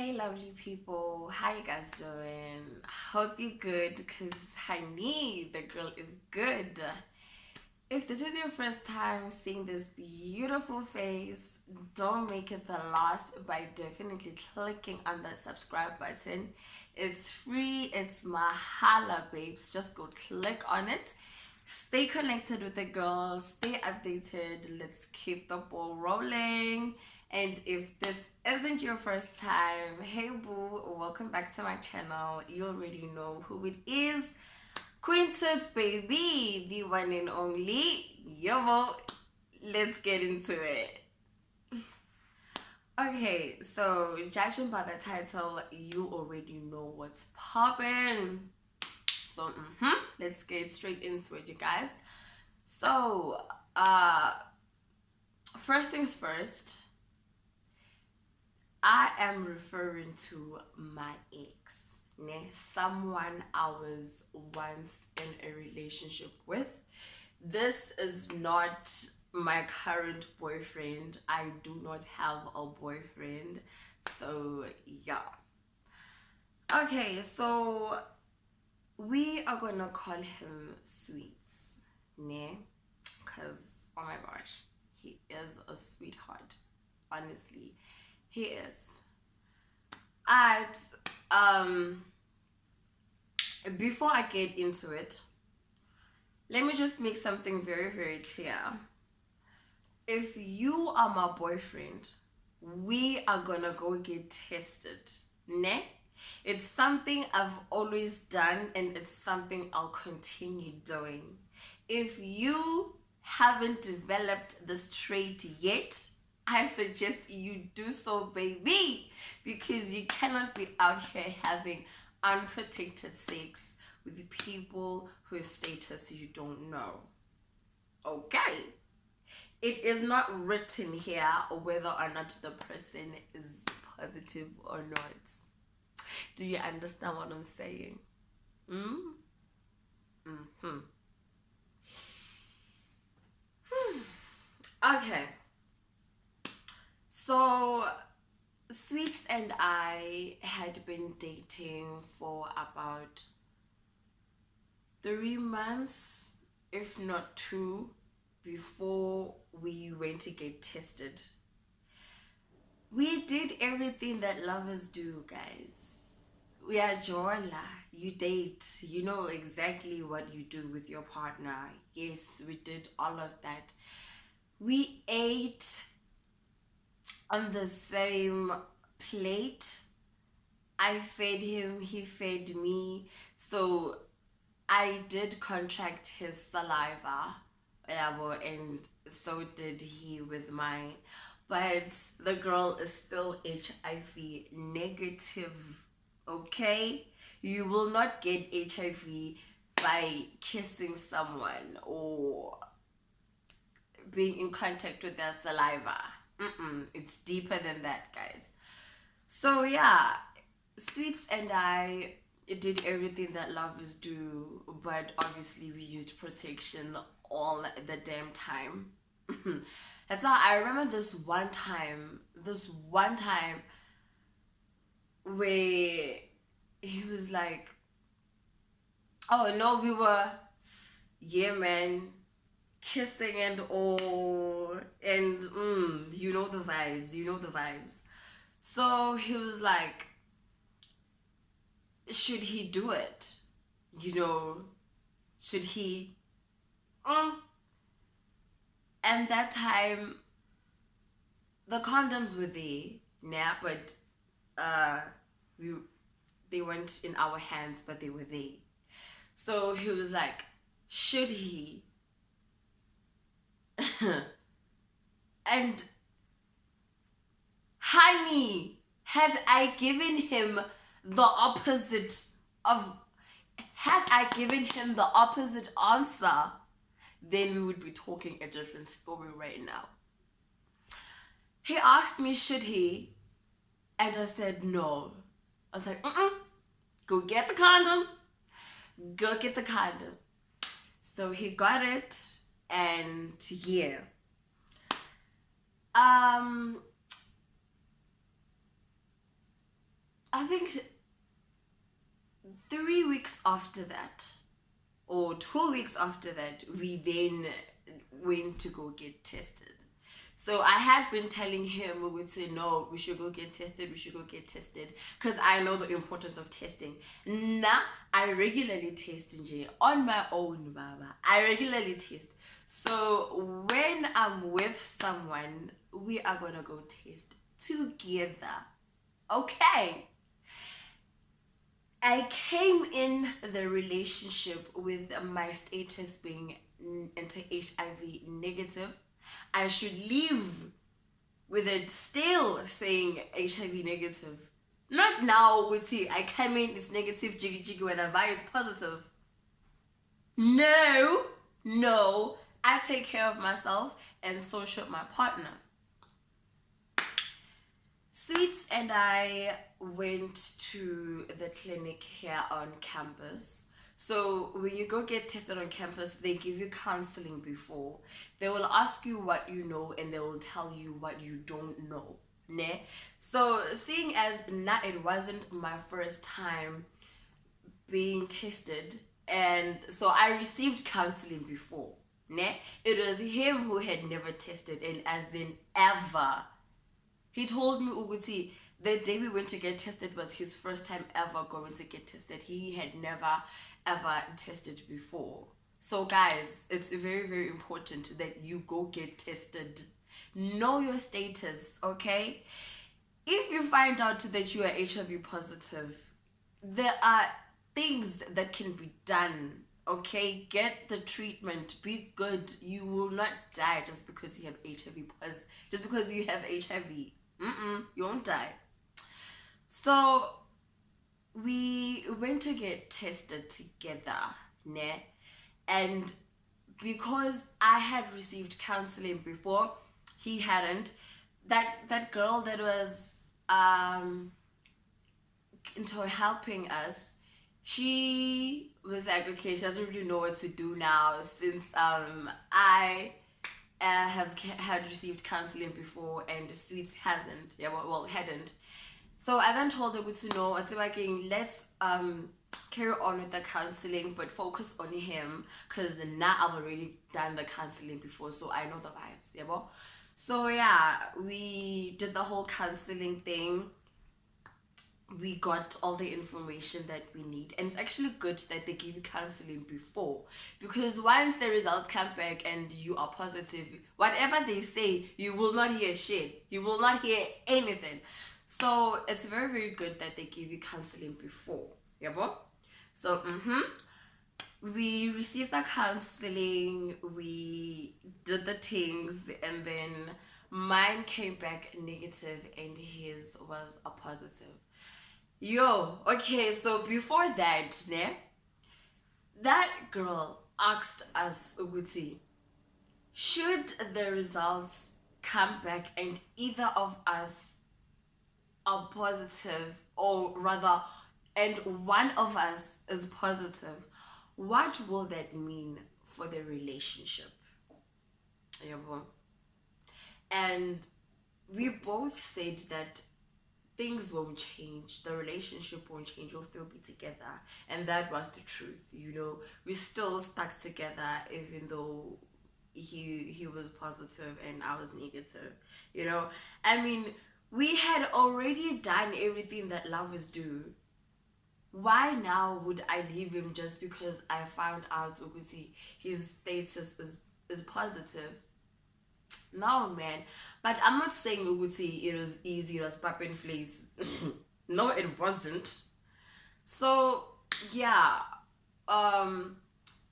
Hey lovely people, how you guys doing? Hope you're good because honey, the girl is good. If this is your first time seeing this beautiful face, don't make it the last by definitely clicking on that subscribe button. It's free, it's mahala babes. Just go click on it. Stay connected with the girls, stay updated. Let's keep the ball rolling. And if this isn't your first time, hey boo, welcome back to my channel. You already know who it is. Queen Toots, baby, the one and only. Yo, let's get into it. Okay, so judging by the title, you already know what's poppin'. So, let's get straight into it, you guys. So, first things first, I am referring to my ex, someone I was once in a relationship with. This is not my current boyfriend. I do not have a boyfriend. So, yeah. Okay, so we are gonna call him Sweets, because oh my gosh, he is a sweetheart. Honestly, he is. At before I get into it, let me just make something very, very clear. If you are my boyfriend, we are gonna go get tested, ne? It's something I've always done and it's something I'll continue doing. If you haven't developed this trait yet, I suggest you do so, baby, because you cannot be out here having unprotected sex with people whose status you don't know. Okay? It is not written here whether or not the person is positive or not. Do you understand what I'm saying? Okay. So, Sweets and I had been dating for about 3 months, if not two, before we went to get tested. We did everything that lovers do, guys. We are Jola. You date. You know exactly what you do with your partner. Yes, we did all of that. We ate on the same plate. I fed him, he fed me. So I did contract his saliva, and so did he with mine. But the girl is still HIV negative, okay? You will not get HIV by kissing someone or being in contact with their saliva. It's deeper than that, guys. So yeah, Sweets and I did everything that lovers do, but obviously we used protection all the damn time. That's how I remember this one time where he was like, oh no, we were, yeah man, kissing and all, and you know the vibes. So he was like, should he do it? You know, should he? And that time, the condoms were there, yeah, but we they weren't in our hands, but they were there. So he was like, should he? And honey, had I given him the opposite of had I given him the opposite answer, then we would be talking a different story right now. He asked me, should he? And I said no. I was like, go get the condom. Go get the condom. So he got it, and yeah. Um I think 3 weeks after that, or 2 weeks after that, we then went to go get tested. So I had been telling him, we would say, no, we should go get tested, we should go get tested. Because I know the importance of testing. Now, I regularly test in jail on my own, Baba. I regularly test. So when I'm with someone, we are going to go test together. Okay. I came in the relationship with my status being into HIV negative. I should leave with it still saying HIV negative. Not now with see I came in, it's negative jiggy jiggy when I buy it's positive. No, no. I take care of myself and so should my partner. Sweets and I went to the clinic here on campus. So when you go get tested on campus, they give you counseling before. They will ask you what you know and they will tell you what you don't know. Ne? So seeing as it wasn't my first time being tested, and so I received counseling before. Ne? It was him who had never tested, and as in ever. He told me, Uguti, the day we went to get tested was his first time ever going to get tested. He had never ever tested before. So guys, it's very, very important that you go get tested. Know your status, okay? If you find out that you are HIV positive, there are things that can be done. Okay, get the treatment. Be good. You will not die just because you have HIV. Just because you have HIV, you won't die. So we went to get tested together, ne? And because I had received counseling before, he hadn't. That girl that was into helping us, she was like, okay, she doesn't really know what to do now since I had received counseling before and Sweets hasn't. Yeah, well hadn't. So I then told her to know, let's carry on with the counseling but focus on him because now I've already done the counseling before, so I know the vibes. Yeah, well. So yeah, we did the whole counseling thing. We got all the information that we need, and it's actually good that they give you counseling before, because once the results come back and you are positive, whatever they say, you will not hear shit, you will not hear anything. So it's very, very good that they give you counseling before. Yeah, boy. So we received the counseling, we did the things, and then mine came back negative and his was a positive. Yo, okay, so before that, ne, that girl asked us, Uguti, should the results come back and either of us are positive, or rather, and one of us is positive, what will that mean for the relationship? Yeah, and we both said that things won't change, the relationship won't change, we'll still be together. And that was the truth, you know. We still stuck together even though he was positive and I was negative, you know. I mean, we had already done everything that lovers do. Why now would I leave him just because I found out his status is positive? No, man. But I'm not saying Uguti it was easy, it was popping fleas. No, it wasn't. So yeah,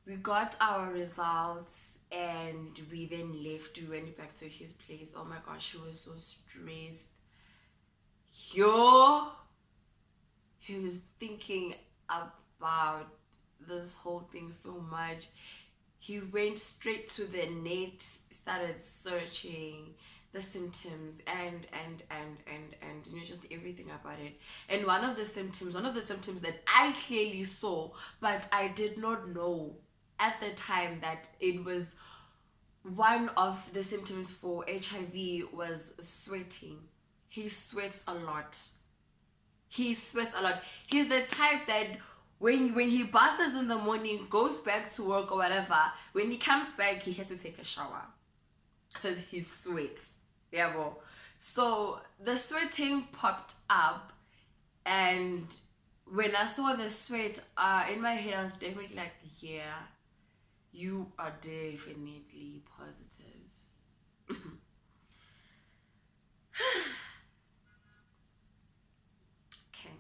we got our results and we then left. We went back to his place. Oh my gosh, he was so stressed. Yo, he was thinking about this whole thing so much. He went straight to the net, started searching the symptoms and you know, just everything about it. And one of the symptoms that I clearly saw, but I did not know at the time that it was one of the symptoms for HIV was sweating. He sweats a lot. He sweats a lot. He's the type that when he baths in the morning, goes back to work or whatever, when he comes back, he has to take a shower because he sweats. Yeah, bro. So the sweating popped up, and when I saw the sweat, in my head, I was definitely like, yeah, you are definitely positive. Okay.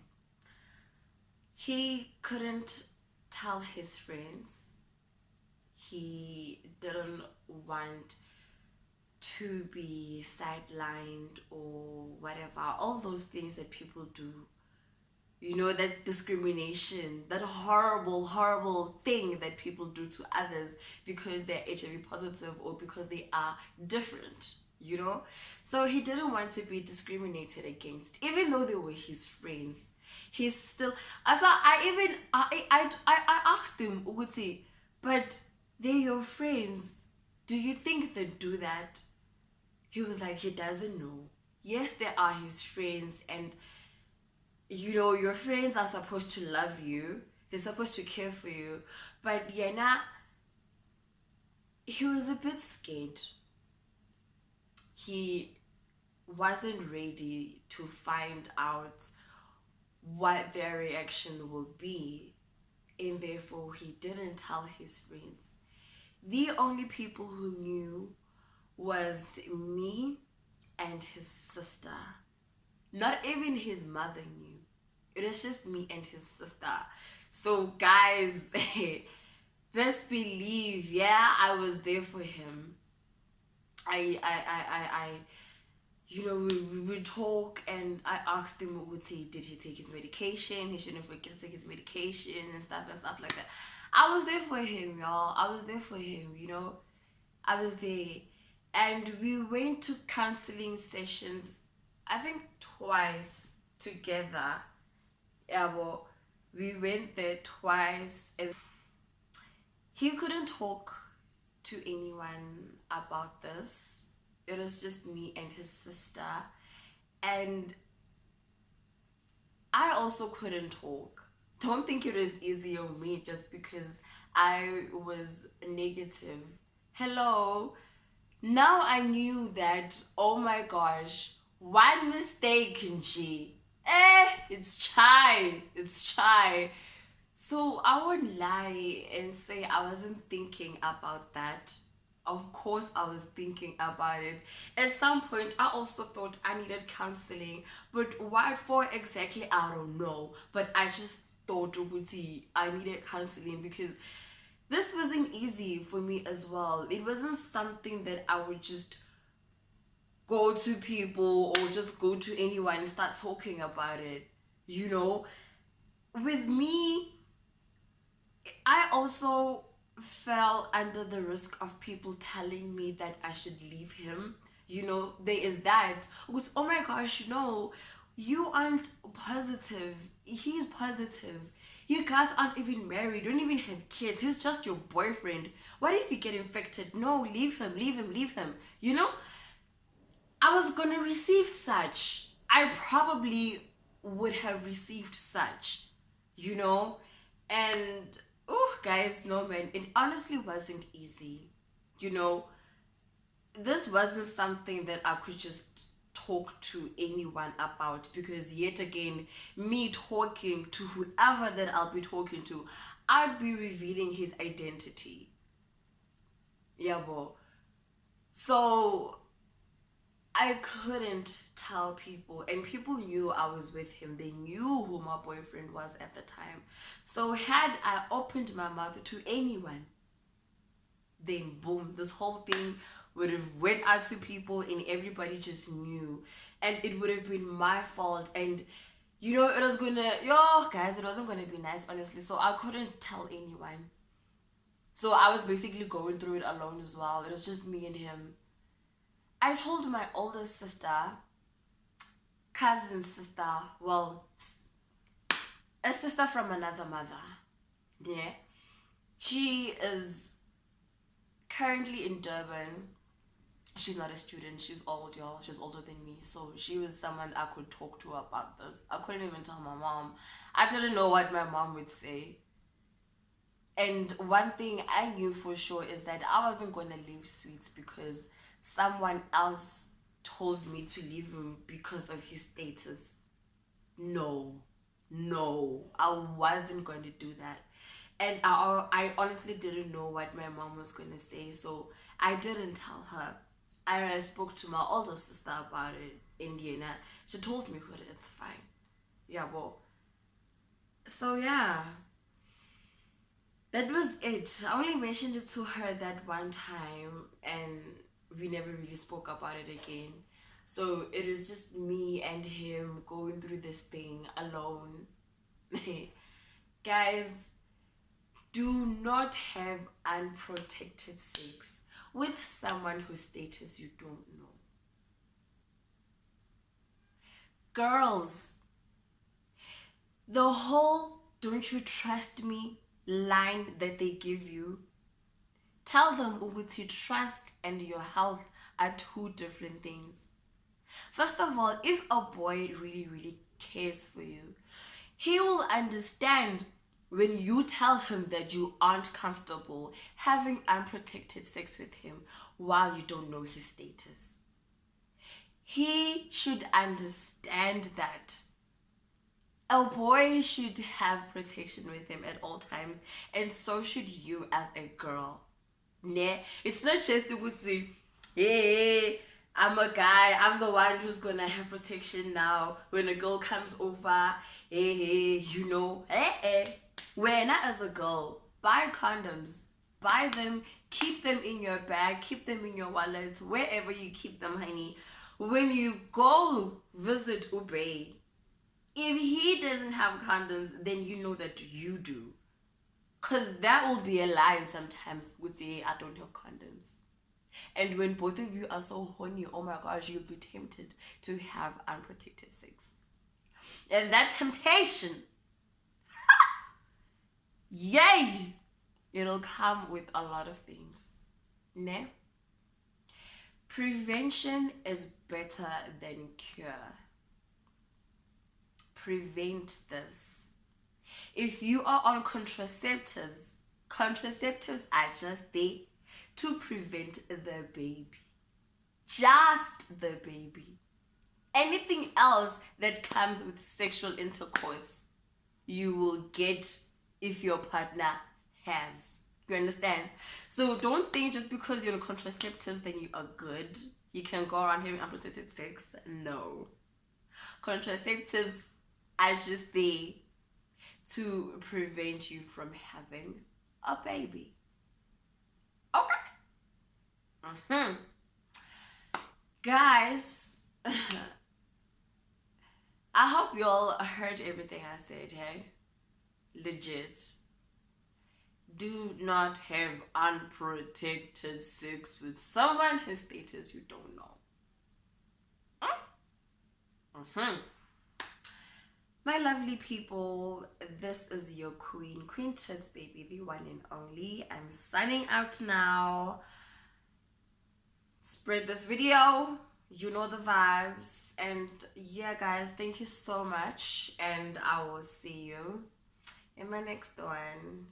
He couldn't tell his friends. He didn't want to be sidelined or whatever. All those things that people do. You know, that discrimination, that horrible, horrible thing that people do to others because they're HIV positive or because they are different, you know? So he didn't want to be discriminated against, even though they were his friends. He's still, as I asked him, Uguti, but they're your friends. Do you think they do that? He was like, he doesn't know. Yes, they are his friends, and you know, your friends are supposed to love you, they're supposed to care for you, but Yena, he was a bit scared. He wasn't ready to find out what their reaction will be, and therefore he didn't tell his friends. The only people who knew was me and his sister. Not even his mother knew. It was just me and his sister. So guys, best believe, yeah, I was there for him. I you know, we would talk, and I asked him, would he, did he take his medication? He shouldn't forget to take his medication and stuff like that. I was there for him, y'all. I was there for him, you know. I was there. And we went to counseling sessions, I think twice together. Yeah, well, we went there twice, and he couldn't talk to anyone about this. It was just me and his sister. And I also couldn't talk. Don't think it was easy on me just because I was negative. Hello. Now I knew that, oh my gosh, one mistake, G. It's chai. It's chai. So I won't lie and say I wasn't thinking about that. Of course, I was thinking about it. At some point, I also thought I needed counseling, but what for exactly, I don't know. But I just thought, Uguti, I needed counseling because this wasn't easy for me as well. It wasn't something that I would just go to people or just go to anyone and start talking about it. You know, with me, I also fell under the risk of people telling me that I should leave him. You know, there is that. Because, oh my gosh, no, you aren't positive. He's positive. You guys aren't even married, don't even have kids. He's just your boyfriend. What if you get infected? No, leave him, leave him, leave him. You know, I was gonna receive such. I probably would have received such, you know? And, oh, guys, no, man, it honestly wasn't easy. You know, this wasn't something that I could just talk to anyone about because, yet again, me talking to whoever that I'll be talking to, I'd be revealing his identity. Yeah, bro. So I couldn't tell people, and people knew I was with him. They knew who my boyfriend was at the time. So had I opened my mouth to anyone, then boom, this whole thing would have went out to people and everybody just knew. And it would have been my fault. And you know, it was gonna, yo, guys, it wasn't gonna be nice, honestly. So I couldn't tell anyone. So I was basically going through it alone as well. It was just me and him. I told my older sister, cousin sister, well, a sister from another mother. Yeah. She is currently in Durban. she's not a student, she's old, y'all. She's older than me. So she was someone I could talk to about this. I couldn't even tell my mom. I didn't know what my mom would say. And one thing I knew for sure is that I wasn't going to leave Sweets because someone else told me to leave him because of his status. No, no, I wasn't going to do that. And I honestly didn't know what my mom was going to say, so I didn't tell her. I spoke to my older sister about it, Indiana. She told me, "Good, it's fine." Yeah, well, so yeah, that was it. I only mentioned it to her that one time, and we never really spoke about it again. So it was just me and him going through this thing alone. Guys, do not have unprotected sex with someone whose status you don't know. Girls, the whole "don't you trust me" line that they give you, tell them with your trust and your health are two different things. First of all, if a boy really, really cares for you, he will understand when you tell him that you aren't comfortable having unprotected sex with him while you don't know his status. He should understand that a boy should have protection with him at all times, and so should you as a girl. Ne? It's not just the would say, "Hey, I'm a guy, I'm the one who's gonna have protection now. When a girl comes over, hey, When as a girl, buy condoms, buy them, keep them in your bag, keep them in your wallet, wherever you keep them, honey. When you go visit Ube, if he doesn't have condoms, then you know that you do. Because that will be a line sometimes with the "I don't have condoms." And when both of you are so horny, oh my gosh, you'll be tempted to have unprotected sex. And that temptation, yay, it'll come with a lot of things. Ne? Prevention is better than cure. Prevent this. If you are on contraceptives, contraceptives are just there to prevent the baby. Just the baby. Anything else that comes with sexual intercourse, you will get if your partner has. You understand? So don't think just because you're on contraceptives then you are good. You can go around having unprotected sex. No. Contraceptives are just there to prevent you from having a baby. Okay. Guys, I hope you all heard everything I said, hey? Legit. Do not have unprotected sex with someone whose status you don't know. My lovely people, this is your Queen Tits, baby, the one and only. I'm signing out now. Spread this video, you know the vibes. And yeah, guys, thank you so much, and I will see you in my next one.